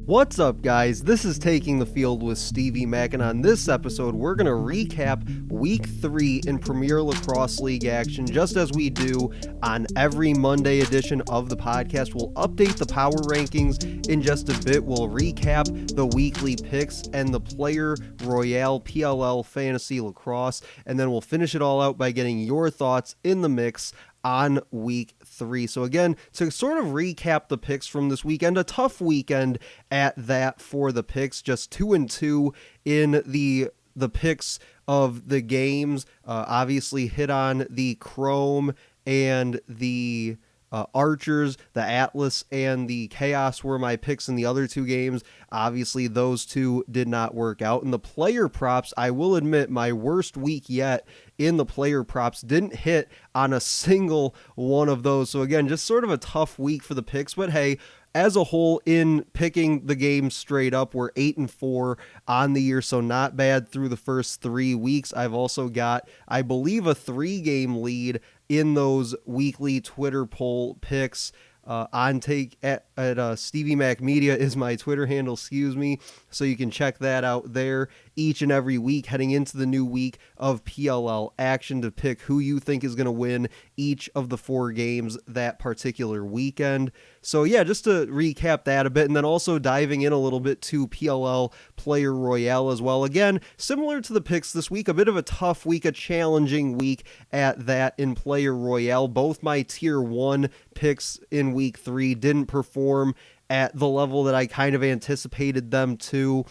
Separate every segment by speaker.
Speaker 1: What's up, guys? This is Taking the Field with Stevie Mac, and on this episode, we're going to recap Week 3 in Premier Lacrosse League action, just as we do on every Monday edition of the podcast. We'll update the power rankings in just a bit. We'll recap the weekly picks and the Player Royale PLL Fantasy Lacrosse, and then we'll finish it all out by getting your thoughts in the mix on Week 3. So again, to sort of recap the picks from this weekend, a tough weekend at that for the picks, just 2-2 in the picks of the games. Obviously hit on the Chrome and the Archers. The Atlas and the Chaos were my picks in the other two games. Obviously, those two did not work out. And the player props, I will admit, my worst week yet in the player props, didn't hit on a single one of those. So again, just sort of a tough week for the picks. But hey, as a whole, in picking the game straight up, we're 8-4 on the year, so not bad through the first 3 weeks. I've also got, I believe, a 3-game lead in those weekly Twitter poll picks. On take at Stevie Mac Media is my Twitter handle, so you can check that out there each and every week heading into the new week of PLL action to pick who you think is going to win each of the 4 games that particular weekend. So yeah, just to recap that a bit, and then also diving in a little bit to PLL Player Royale as well. Again, similar to the picks this week, a bit of a tough week, a challenging week at that in Player Royale. Both my Tier 1 picks in Week 3 didn't perform at the level that I kind of anticipated them to.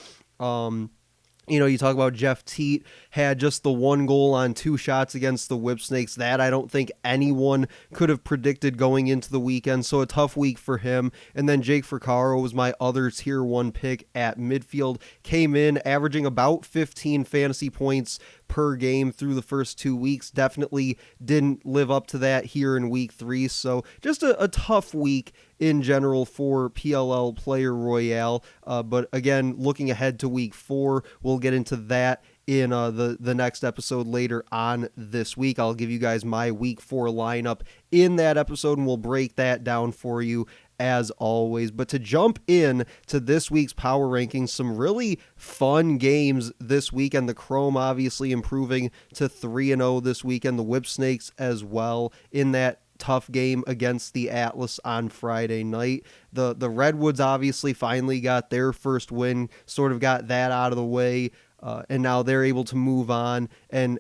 Speaker 1: You talk about Jeff Teat had just the 1 goal on 2 shots against the Whipsnakes. That I don't think anyone could have predicted going into the weekend, so a tough week for him. And then Jake Fricaro was my other Tier 1 pick at midfield. Came in averaging about 15 fantasy points per game through the first 2 weeks. Definitely didn't live up to that here in Week 3, so just a tough week in general for PLL Player Royale. But again, looking ahead to Week 4, we'll get into that in the next episode later on this week. I'll give you guys my Week 4 lineup in that episode, and we'll break that down for you as always. But to jump in to this week's power rankings, some really fun games this weekend. The Chrome obviously improving to 3-0 this weekend. The Whipsnakes as well in that tough game against the Atlas on Friday night. The Redwoods obviously finally got their first win, sort of got that out of the way, and now they're able to move on and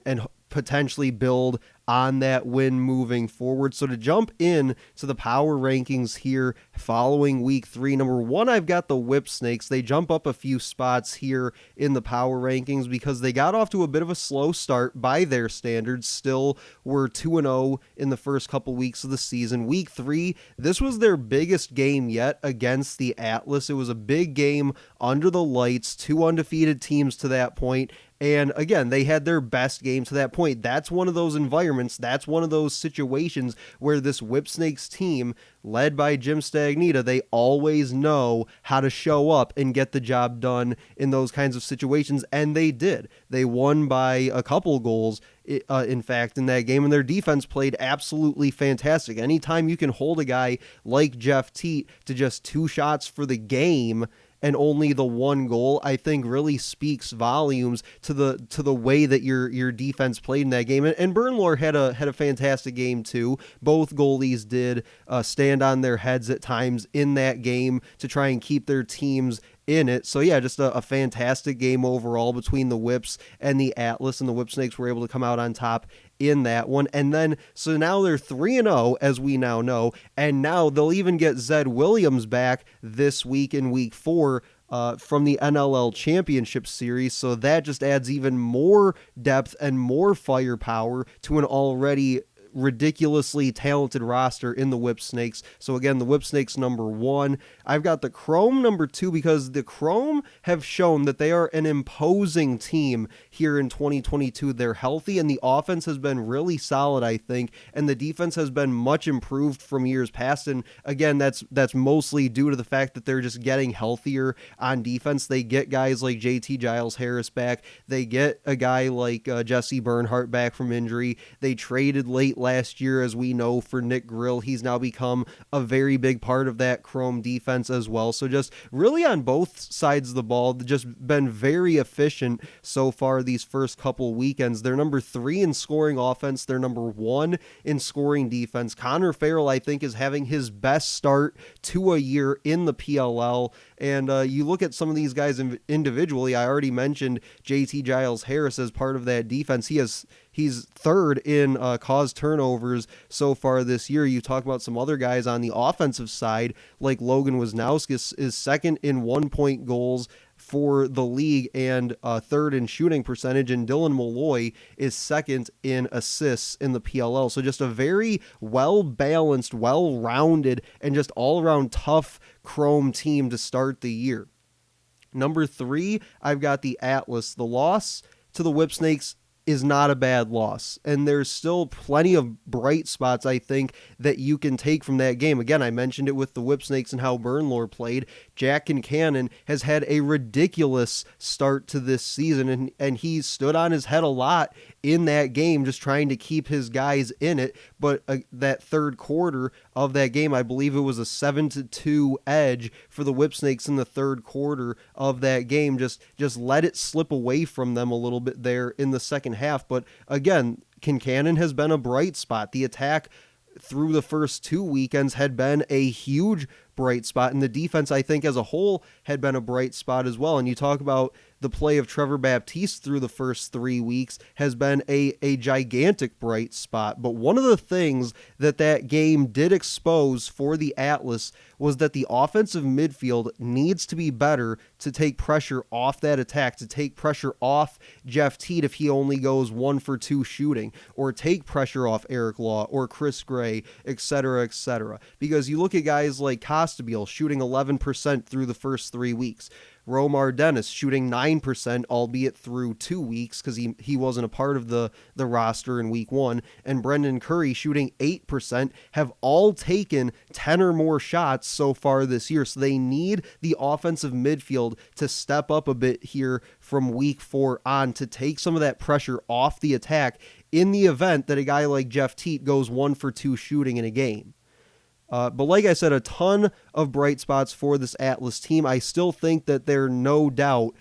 Speaker 1: potentially build on that win moving forward. So to jump in to the power rankings here following Week 3, number 1, I've got the Whipsnakes. They jump up a few spots here in the power rankings because they got off to a bit of a slow start by their standards. Still were 2-0 in the first couple weeks of the season. Week 3, this was their biggest game yet against the Atlas. It was a big game under the lights, 2 undefeated teams to that point. And again, they had their best game to that point. That's one of those environments, that's one of those situations where this Whipsnakes team, led by Jim Stagnita, they always know how to show up and get the job done in those kinds of situations, and they did. They won by a couple goals, in fact, in that game, and their defense played absolutely fantastic. Anytime you can hold a guy like Jeff Teat to just 2 shots for the game and only the 1 goal, I think really speaks volumes to the way that your defense played in that game. And Bernlohr had a fantastic game too. Both goalies did stand on their heads at times in that game to try and keep their teams in it. So yeah, just a fantastic game overall between the Whips and the Atlas, and the Whipsnakes were able to come out on top in that one. And then, so now they're 3-0, as we now know, and now they'll even get Zed Williams back this week in Week 4 from the NLL Championship Series, so that just adds even more depth and more firepower to an already ridiculously talented roster in the Whipsnakes. So again, the Whipsnakes number 1. I've got the Chrome number 2 because the Chrome have shown that they are an imposing team here in 2022. They're healthy and the offense has been really solid, I think, and the defense has been much improved from years past. And again, that's mostly due to the fact that they're just getting healthier on defense. They get guys like JT Giles Harris back. They get a guy like Jesse Bernhardt back from injury. They traded late last year, as we know, for Nick Grill. He's now become a very big part of that Chrome defense as well. So just really on both sides of the ball, just been very efficient so far these first couple weekends. They're number 3 in scoring offense. They're number 1 in scoring defense. Connor Farrell, I think, is having his best start to a year in the PLL. And you look at some of these guys individually. I already mentioned JT Giles Harris as part of that defense. He's third in caused turnovers so far this year. You talk about some other guys on the offensive side, like Logan Wisnauskas is second in 1-point goals for the league and third in shooting percentage, and Dylan Malloy is second in assists in the PLL. So just a very well-balanced, well-rounded, and just all-around tough Chrome team to start the year. Number 3, I've got the Atlas. The loss to the Whipsnakes is not a bad loss, and there's still plenty of bright spots, I think, that you can take from that game. Again, I mentioned it with the Whipsnakes and how Bernlor played. Jack Kincannon has had a ridiculous start to this season, and he stood on his head a lot in that game, just trying to keep his guys in it. But that third quarter of that game, I believe it was a 7-2 edge for the Whipsnakes in the third quarter of that game. Just let it slip away from them a little bit there in the second half. But again, Kincannon has been a bright spot. The attack through the first 2 weekends had been a huge bright spot, and the defense, I think, as a whole had been a bright spot as well. And you talk about the play of Trevor Baptiste through the first 3 weeks has been a gigantic bright spot. But one of the things that game did expose for the Atlas was that the offensive midfield needs to be better to take pressure off that attack, to take pressure off Jeff Teat if he only goes 1 for 2 shooting, or take pressure off Eric Law or Chris Gray, etc., etc. Because you look at guys like Costabile shooting 11% through the first 3 weeks. Romar Dennis shooting 9%, albeit through 2 weeks because he wasn't a part of the roster in week 1, and Brendan Curry shooting 8%, have all taken 10 or more shots so far this year. So they need the offensive midfield to step up a bit here from week 4 on to take some of that pressure off the attack in the event that a guy like Jeff Teat goes 1 for 2 shooting in a game. But like I said, a ton of bright spots for this Atlas team. I still think that they're no doubt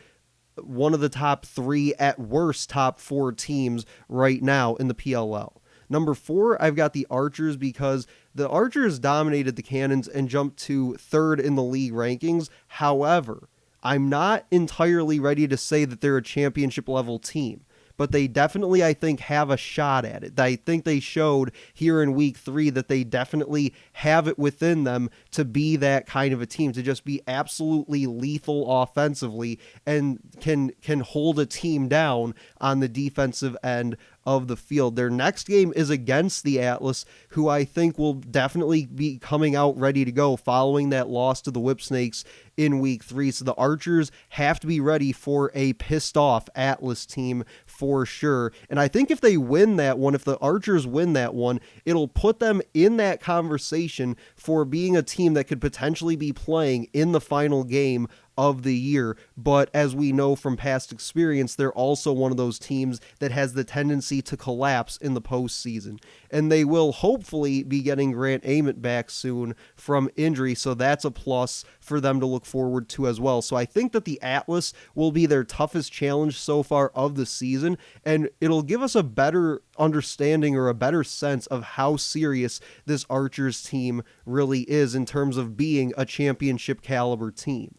Speaker 1: one of the top 3, at worst top 4 teams right now in the PLL. Number 4, I've got the Archers, because the Archers dominated the Cannons and jumped to 3rd in the league rankings. However, I'm not entirely ready to say that they're a championship level team, but they definitely, I think, have a shot at it. I think they showed here in week 3 that they definitely have it within them to be that kind of a team, to just be absolutely lethal offensively and can hold a team down on the defensive end of the field. Their next game is against the Atlas, who I think will definitely be coming out ready to go following that loss to the Whipsnakes in week 3. So the Archers have to be ready for a pissed off Atlas team for sure. And I think if they win that one, if the Archers win that one, it'll put them in that conversation for being a team that could potentially be playing in the final game of the year. But as we know from past experience, they're also one of those teams that has the tendency to collapse in the postseason. And they will hopefully be getting Grant Ament back soon from injury, so that's a plus for them to look forward to as well. So I think that the Atlas will be their toughest challenge so far of the season, and it'll give us a better understanding or a better sense of how serious this Archers team really is in terms of being a championship caliber team.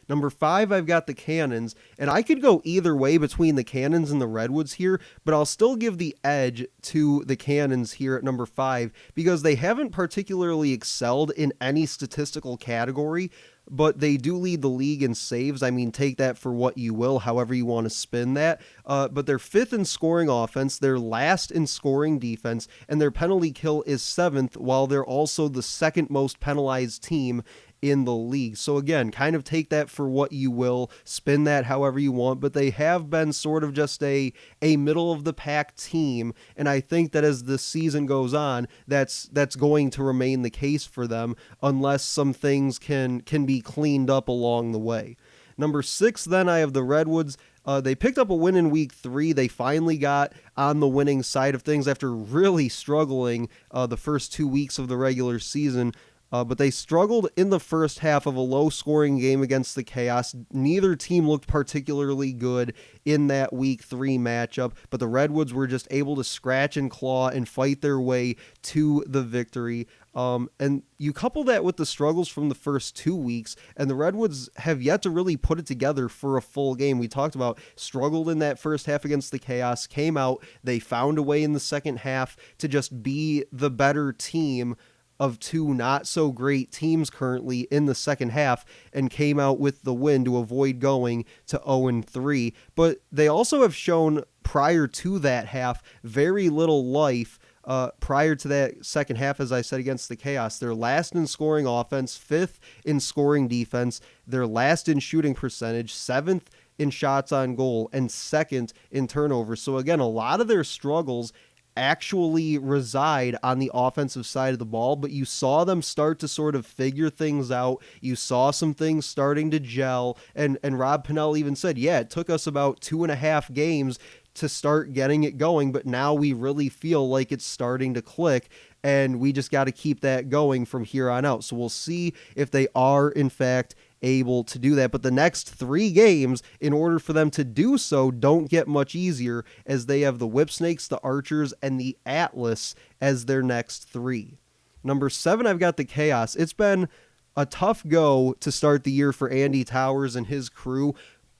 Speaker 1: Number 5, I've got the Cannons, and I could go either way between the Cannons and the Redwoods here, but I'll still give the edge to the Cannons here at number 5 because they haven't particularly excelled in any statistical category, but they do lead the league in saves. I mean, take that for what you will, however you want to spin that. But they're 5th in scoring offense, they're last in scoring defense, and their penalty kill is 7th, while they're also the 2nd most penalized team in the league. So again, kind of take that for what you will, spin that however you want, but they have been sort of just a middle of the pack team, and I think that as the season goes on, that's going to remain the case for them unless some things can be cleaned up along the way. Number 6, then I have the Redwoods. They picked up a win in week 3. They finally got on the winning side of things after really struggling the first 2 weeks of the regular season. But they struggled in the first half of a low-scoring game against the Chaos. Neither team looked particularly good in that Week 3 matchup, but the Redwoods were just able to scratch and claw and fight their way to the victory. And you couple that with the struggles from the first 2 weeks, and the Redwoods have yet to really put it together for a full game. We talked about struggled in that first half against the Chaos, came out, they found a way in the second half to just be the better team of 2 not so great teams currently in the second half, and came out with the win to avoid going to 0-3. But they also have shown prior to that half very little life. Prior to that second half, as I said, against the Chaos, they're last in scoring offense, 5th in scoring defense, they're last in shooting percentage, 7th in shots on goal, and 2nd in turnovers. So again, a lot of their struggles actually reside on the offensive side of the ball, but you saw them start to sort of figure things out. You saw some things starting to gel, and Rob Pennell even said, yeah, it took us about 2.5 games to start getting it going, but now we really feel like it's starting to click, and we just got to keep that going from here on out. So we'll see if they are, in fact, able to do that. But the next 3 games, in order for them to do so, don't get much easier, as they have the Whipsnakes, the Archers, and the Atlas as their next 3. Number 7, I've got the Chaos. It's been a tough go to start the year for Andy Towers and his crew,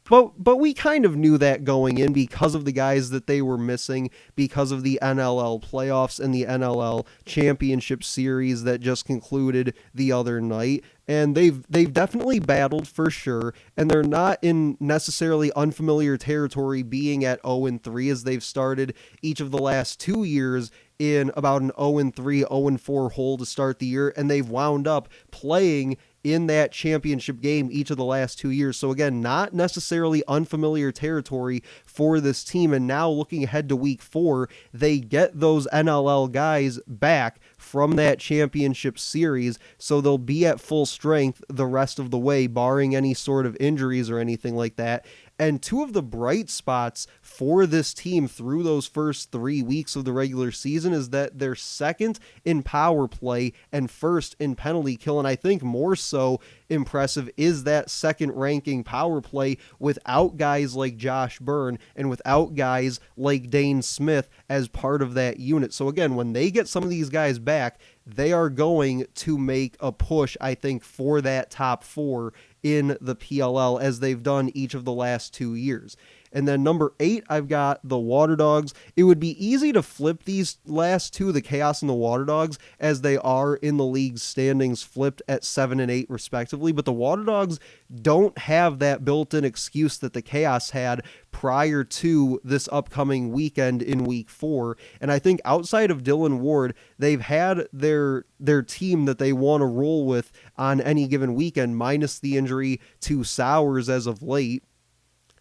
Speaker 1: but we kind of knew that going in because of the guys that they were missing, because of the NLL playoffs and the NLL championship series that just concluded the other night. And they've definitely battled for sure, and they're not in necessarily unfamiliar territory being at 0-3, as they've started each of the last 2 years in about an 0-3, 0-4 hole to start the year, and they've wound up playing in that championship game each of the last 2 years. So again, not necessarily unfamiliar territory for this team. And now looking ahead to week 4, they get those NLL guys back from that championship series. So they'll be at full strength the rest of the way, barring any sort of injuries or anything like that. And 2 of the bright spots for this team through those first 3 weeks of the regular season is that they're 2nd in power play and 1st in penalty kill. And I think more so impressive is that 2nd ranking power play without guys like Josh Byrne and without guys like Dane Smith as part of that unit. So again, when they get some of these guys back, they are going to make a push, I think, for that top 4 in the PLL, as they've done each of the last 2 years. And then number 8, I've got the Water Dogs. It would be easy to flip these last 2, the Chaos and the Water Dogs, as they are in the league's standings flipped at 7 and 8 respectively. But the Water Dogs don't have that built-in excuse that the Chaos had prior to this upcoming weekend in week 4. And I think outside of Dylan Ward, they've had their team that they want to roll with on any given weekend, minus the injury to Sowers as of late.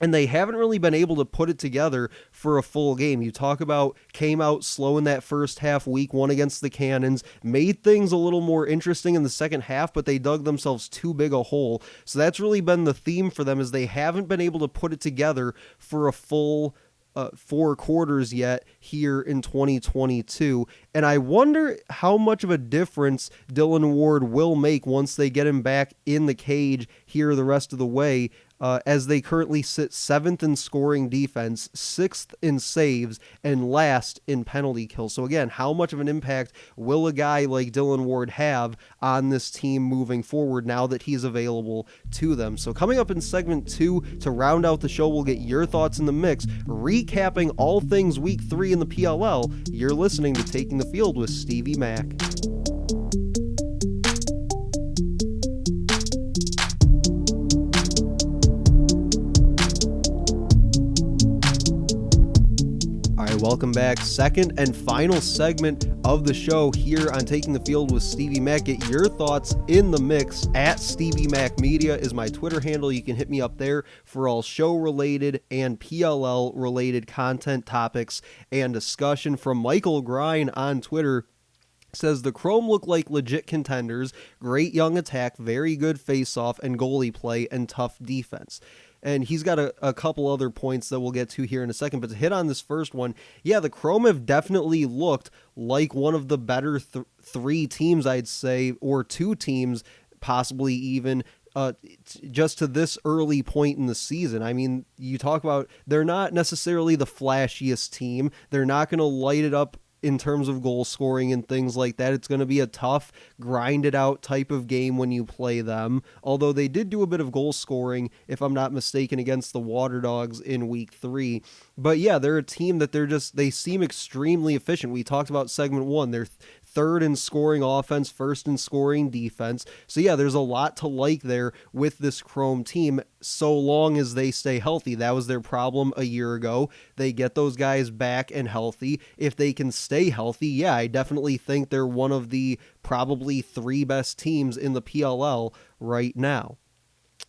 Speaker 1: And they haven't really been able to put it together for a full game. You talk about came out slow in that first half, week 1 against the Cannons, made things a little more interesting in the second half, but they dug themselves too big a hole. So that's really been the theme for them, is they haven't been able to put it together for a full 4 quarters yet here in 2022. And I wonder how much of a difference Dylan Ward will make once they get him back in the cage here the rest of the way, as they currently sit 7th in scoring defense, 6th in saves, and last in penalty kills. So again, how much of an impact will a guy like Dylan Ward have on this team moving forward now that he's available to them? So coming up in segment 2, to round out the show, we'll get your thoughts in the mix, recapping all things week 3 in the PLL. You're listening to Taking the Field with Stevie Mack. Welcome back. Second and final segment of the show here on Taking the Field with Stevie Mack. Get your thoughts in the mix. At Stevie Mack Media is my Twitter handle. You can hit me up there for all show-related and PLL-related content, topics, and discussion. From Michael Grine on Twitter, Says the Chrome look like legit contenders, great young attack, very good face-off and goalie play, and tough defense. And he's got a couple other points that we'll get to here in a second. But to hit on this first one, yeah, the Chrome have definitely looked like one of the better three teams, I'd say, or two teams, possibly even, just to this early point in the season. I mean, you talk about they're not necessarily the flashiest team. They're not going to light it up in terms of goal scoring and things like that. It's going to be a tough, grinded out type of game when you play them. Although they did do a bit of goal scoring, if I'm not mistaken, against the Water Dogs in week 3. But yeah, they're a team that they seem extremely efficient. We talked about segment 1. They're third in scoring offense, first in scoring defense. So yeah, there's a lot to like there with this Chrome team, so long as they stay healthy. That was their problem a year ago. They get those guys back and healthy. If they can stay healthy, yeah, I definitely think they're one of the probably 3 best teams in the PLL right now.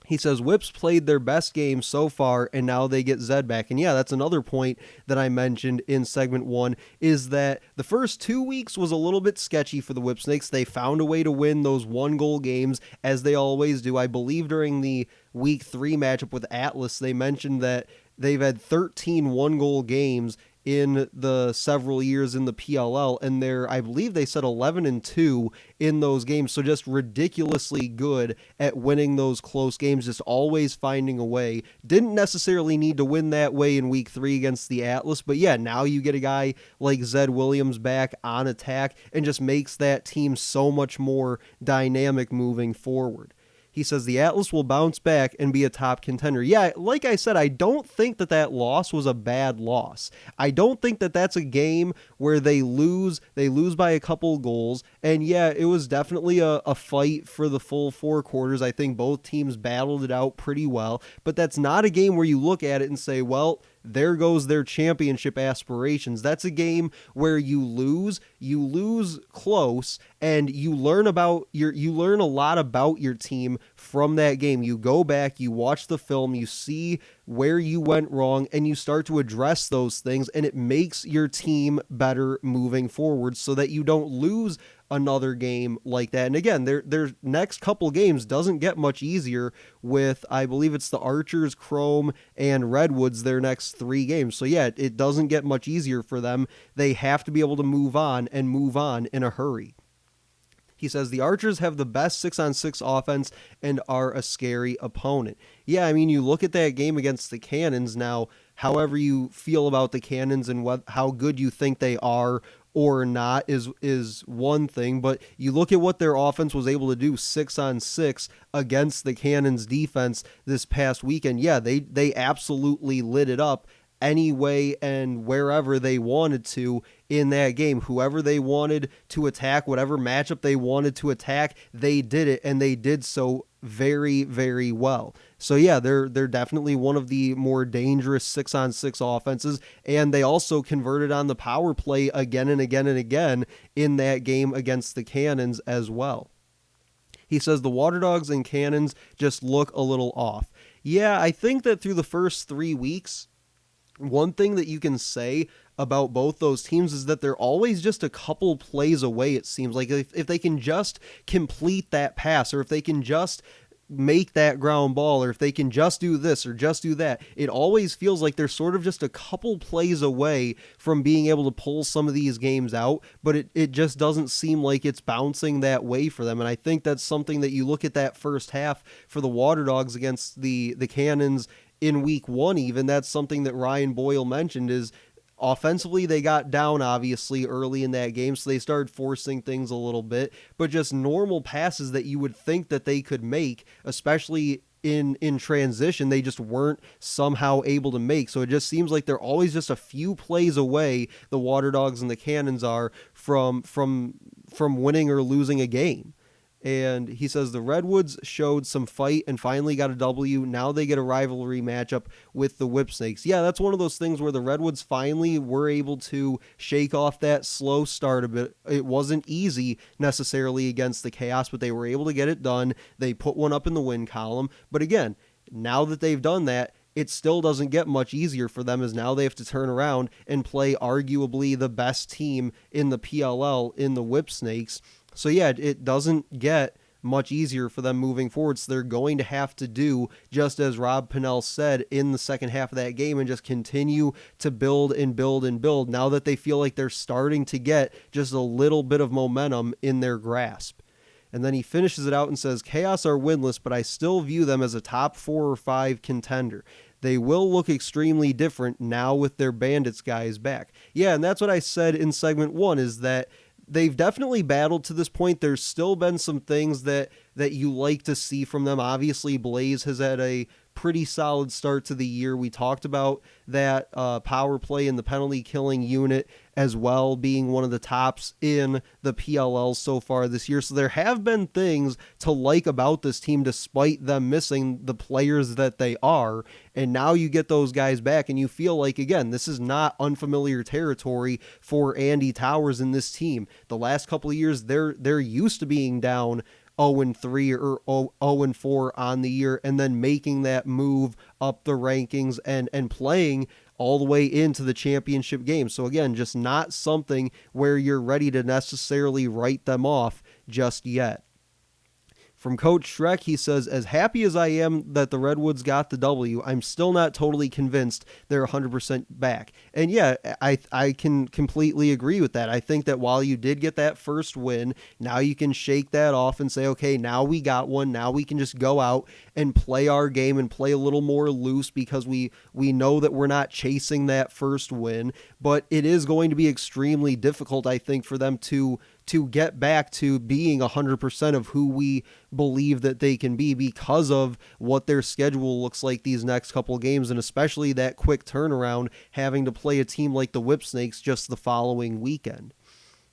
Speaker 1: He says Whips played their best game so far, and now they get Zed back. And yeah, that's another point that I mentioned in segment 1, is that the first 2 weeks was a little bit sketchy for the Whipsnakes. They found a way to win those 1-goal games, as they always do. I believe during the week 3 matchup with Atlas, they mentioned that they've had 13 1-goal games in the several years in the PLL, and I believe they said 11-2 in those games. So just ridiculously good at winning those close games, just always finding a way. Didn't necessarily need to win that way in week 3 against the Atlas, but yeah, now you get a guy like Zed Williams back on attack and just makes that team so much more dynamic moving forward. He says the Atlas will bounce back and be a top contender. Yeah, like I said, I don't think that loss was a bad loss. I don't think that that's a game where they lose by a couple goals. And yeah, it was definitely a fight for the full 4 quarters. I think both teams battled it out pretty well. But that's not a game where you look at it and say, well, there goes their championship aspirations. That's a game where you lose close, and you learn a lot about your team from that game. You go back, you watch the film, you see where you went wrong, and you start to address those things, and it makes your team better moving forward so that you don't lose another game like that. And again, their next couple games doesn't get much easier with, I believe it's the Archers, Chrome, and Redwoods, their next 3 games. So yeah, it doesn't get much easier for them. They have to be able to move on in a hurry. He says the Archers have the best 6-on-6 offense and are a scary opponent. Yeah, I mean, you look at that game against the Cannons now, however you feel about the Cannons and how good you think they are or not is one thing, but you look at what their offense was able to do 6-on-6 against the Cannons defense this past weekend. Yeah, they absolutely lit it up anyway and wherever they wanted to in that game. Whoever they wanted to attack, whatever matchup they wanted to attack, they did it, and they did so very, very well. So yeah, they're definitely one of the more dangerous 6-on-6 offenses, and they also converted on the power play again and again and again in that game against the Cannons as well. He says the Water Dogs and Cannons just look a little off. Yeah, I think that through the first 3 weeks, one thing that you can say about both those teams is that they're always just a couple plays away, it seems like. If they can just complete that pass, or if they can just make that ground ball, or if they can just do this or just do that, it always feels like they're sort of just a couple plays away from being able to pull some of these games out, but it just doesn't seem like it's bouncing that way for them. And I think that's something that you look at that first half for the Water Dogs against the Cannons in week 1 even, that's something that Ryan Boyle mentioned, is offensively they got down obviously early in that game, so they started forcing things a little bit, but just normal passes that you would think that they could make, especially in transition, they just weren't somehow able to make. So it just seems like they're always just a few plays away, the Water Dogs and the Cannons are, from winning or losing a game. And he says the Redwoods showed some fight and finally got a W. Now they get a rivalry matchup with the Whipsnakes. Yeah, that's one of those things where the Redwoods finally were able to shake off that slow start a bit. It wasn't easy necessarily against the Chaos, but they were able to get it done. They put one up in the win column. But again, now that they've done that, it still doesn't get much easier for them, as now they have to turn around and play arguably the best team in the PLL in the Whipsnakes. So yeah, it doesn't get much easier for them moving forward. So they're going to have to do just as Rob Pennell said in the second half of that game, and just continue to build and build and build now that they feel like they're starting to get just a little bit of momentum in their grasp. And then he finishes it out and says, Chaos are winless, but I still view them as a top 4 or 5 contender. They will look extremely different now with their Bandits guys back. Yeah, and that's what I said in segment 1, is that they've definitely battled to this point. There's still been some things that you like to see from them. Obviously, Blaze has had a pretty solid start to the year. We talked about that power play in the penalty killing unit as well, being one of the tops in the PLL so far this year. So there have been things to like about this team despite them missing the players that they are. And now you get those guys back and you feel like, again, this is not unfamiliar territory for Andy Towers and this team. The last couple of years, they're used to being down 0-3 or 0-4 on the year, and then making that move up the rankings and playing all the way into the championship game. So again, just not something where you're ready to necessarily write them off just yet. From Coach Shrek, he says, as happy as I am that the Redwoods got the W, I'm still not totally convinced they're 100% back. And yeah, I can completely agree with that. I think that while you did get that first win, now you can shake that off and say, okay, now we got one. Now we can just go out and play our game and play a little more loose, because we know that we're not chasing that first win. But it is going to be extremely difficult, I think, for them to get back to being 100% of who we believe that they can be, because of what their schedule looks like these next couple games, and especially that quick turnaround, having to play a team like the Whipsnakes just the following weekend.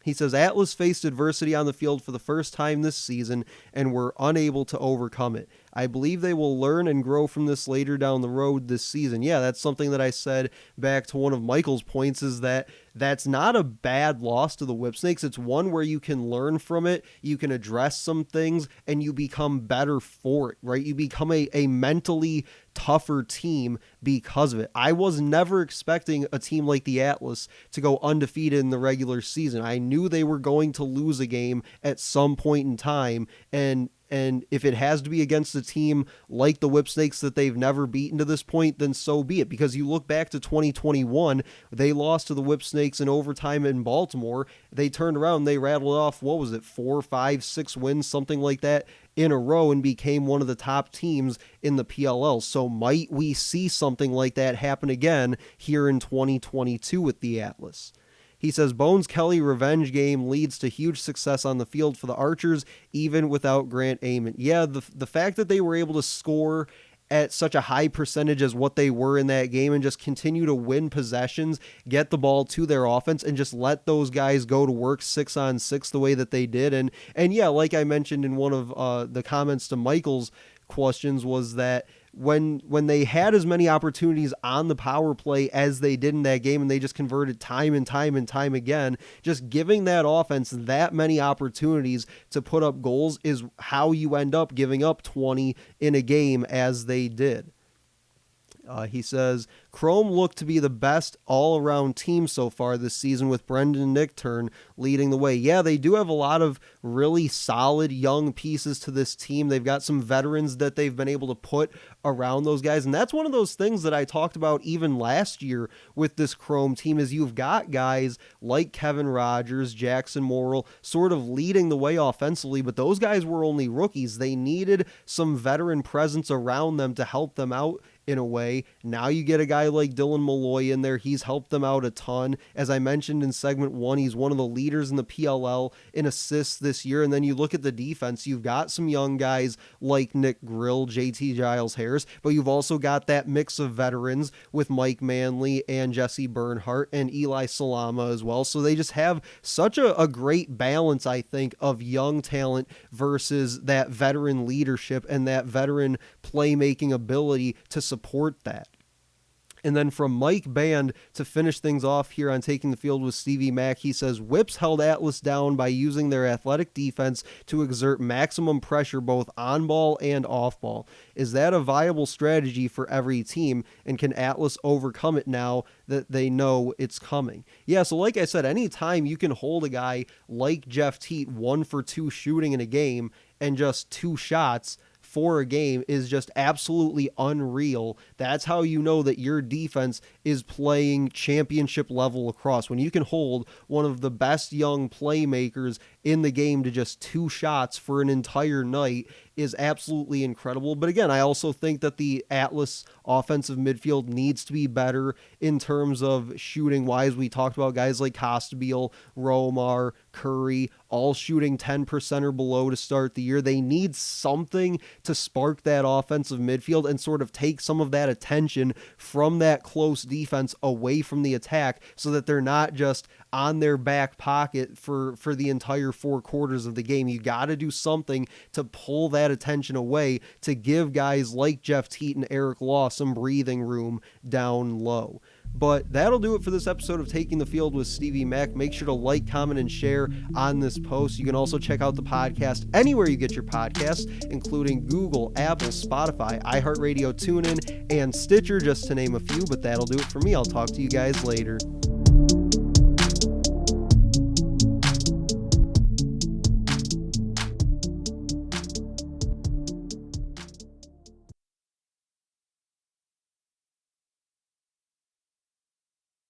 Speaker 1: He says, Atlas faced adversity on the field for the first time this season and were unable to overcome it. I believe they will learn and grow from this later down the road this season. Yeah, that's something that I said back to one of Michael's points, is that that's not a bad loss to the Whipsnakes. It's one where you can learn from it, you can address some things, and you become better for it, right? You become a mentally tougher team because of it. I was never expecting a team like the Atlas to go undefeated in the regular season. I knew they were going to lose a game at some point in time, and if it has to be against a team like the Whipsnakes that they've never beaten to this point, then so be it. Because you look back to 2021, they lost to the Whipsnakes in overtime in Baltimore. They turned around, they rattled off, 4, 5, 6 wins, something like that, in a row, and became one of the top teams in the PLL. So might we see something like that happen again here in 2022 with the Atlas? He says, Bones Kelly revenge game leads to huge success on the field for the Archers, even without Grant Amon. Yeah, the fact that they were able to score at such a high percentage as what they were in that game, and just continue to win possessions, get the ball to their offense, and just let those guys go to work 6-on-6 the way that they did. And yeah, like I mentioned in one of the comments to Michael's questions, was that when they had as many opportunities on the power play as they did in that game, and they just converted time and time and time again, just giving that offense that many opportunities to put up goals is how you end up giving up 20 in a game, as they did. He says, Chrome looked to be the best all-around team so far this season, with Brendan Nickturn leading the way. Yeah, they do have a lot of really solid young pieces to this team. They've got some veterans that they've been able to put around those guys, and that's one of those things that I talked about even last year with this Chrome team, is you've got guys like Kevin Rogers, Jackson Morrill, sort of leading the way offensively, but those guys were only rookies. They needed some veteran presence around them to help them out in a way. Now you get a guy like Dylan Malloy in there. He's helped them out a ton. As I mentioned in segment 1, he's one of the leaders in the PLL in assists this year. And then you look at the defense, you've got some young guys like Nick Grill, JT Giles Harris, but you've also got that mix of veterans with Mike Manley and Jesse Bernhardt and Eli Salama as well. So they just have such a great balance, I think, of young talent versus that veteran leadership and that veteran playmaking ability to support that. And then from Mike Band to finish things off here on Taking the Field with Stevie Mack, he says, Whips held Atlas down by using their athletic defense to exert maximum pressure both on ball and off ball. Is that a viable strategy for every team? And can Atlas overcome it now that they know it's coming? Yeah, so like I said, anytime you can hold a guy like Jeff Teat 1 for 2 shooting in a game and just 2 shots for a game is just absolutely unreal. That's how you know that your defense is playing championship level lacrosse. When you can hold one of the best young playmakers in the game to just 2 shots for an entire night is absolutely incredible. But again, I also think that the Atlas offensive midfield needs to be better in terms of shooting wise. We talked about guys like Costabile, Romar, Curry, all shooting 10% or below to start the year. They need something to spark that offensive midfield and sort of take some of that attention from that close defense away from the attack so that they're not just on their back pocket for the entire 4 quarters of the game. You got to do something to pull that attention away to give guys like Jeff Teat and Eric Law some breathing room down low. But that'll do it for this episode of Taking the Field with Stevie Mack. Make sure to like, comment, and share on this post. You can also check out the podcast anywhere you get your podcasts, including Google, Apple, Spotify, iHeartRadio, TuneIn, and Stitcher, just to name a few. But that'll do it for me. I'll talk to you guys later.